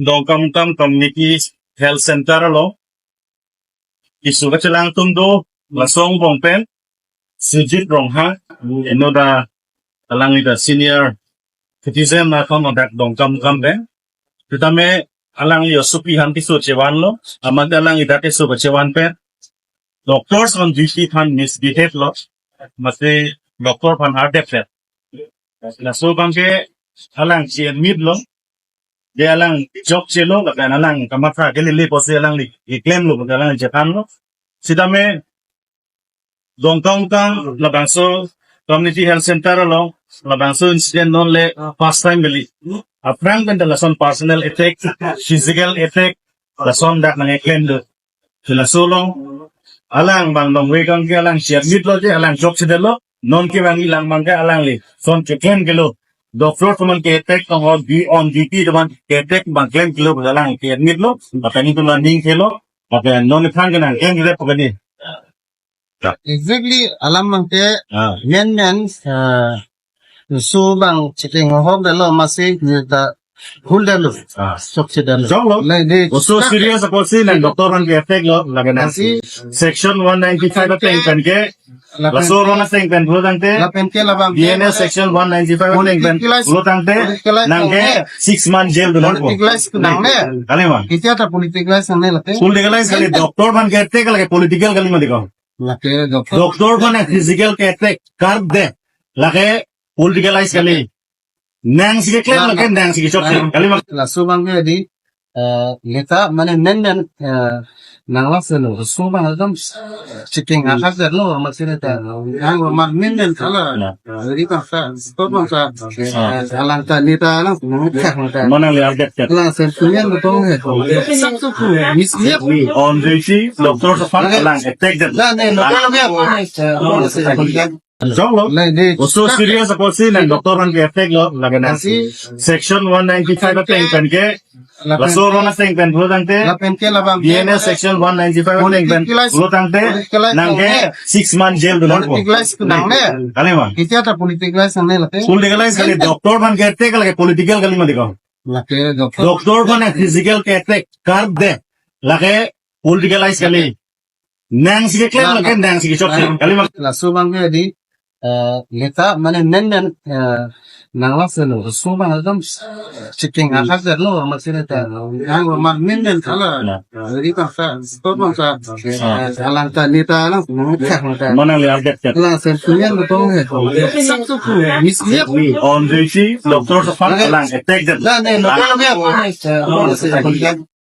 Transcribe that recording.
Dongkamtam Community Health Center lo isu kacelang tundo lasong bongpen sujit rongha enoda alang ida senior citizen na kon odak dongkamtam be kitame alang yo supi hanti so chewan lo amad alang ida te so chewan pe doctors on duty can misbehave lo mase doctor pan hard defect la so bangke alang chi admit lo dia alang job chelo la kan alang kamatra gelile pose alang li claim lo alang japan lo sidame dongkong tang labangso community health center lo labangso incident non le first time beli aprang kan lason personal attack physical attack lason dak nang claim do la solong alang bang dong we kang alang share mit lo je alang job chelo non ke bang ilang bang alang li son claim kilo doctor teman ke attack kang di on duty teman ke attack bang claim kilo alang ke admit lo patani tu landing kilo apa non phang kan yang dire pagani Exactly, alam mangke men so bang checking home the law masih kita huldalu succedan jong lo so serious ako sila doktoran ke attack lo lagana section 195 attack kan ke laso ro na sing kan bulutang te DNA section 195 attack kan bulutang te nang ke 6 month jail do no kalima kita ta political sanne late political kali doktor ban ke attack lage political kali ma dikho late doctor ban physical ke attack kar de lage politicalize kali nang sige claim lage nang sige chok kali ma laso bangke di leta mane nen nangla selo so bang adam checking akak derlo masih ta yang man nen kala jadi kan so bang sa alang ta nita alang mana le update kat alang sen punya betul he sabtu misliap on duty doctor sa fan lang attack that ne jong lo so serious ako sila doktoran ke attack lo lagana section 195 attack kan ke laso ro na sing kan bulutang te DNA section 195 attack kan bulutang te nang ke 6 month jail do no kalima kita ta political sanne late politicalize kali doctor ban ke attack lage political kali ma dikho late doctor ban physical ke attack kar de lage politicalize kali nang sige claim lage nang sige chok kalima laso bangke di leta mane nen nangla selo so bang adam checking akak derlo masih ta yang man nen kala jadi kan so bang sa alang ta nita alang mana le update kat alang sen punya betul he sabtu misliap on duty doctor sa fan lang attack that ne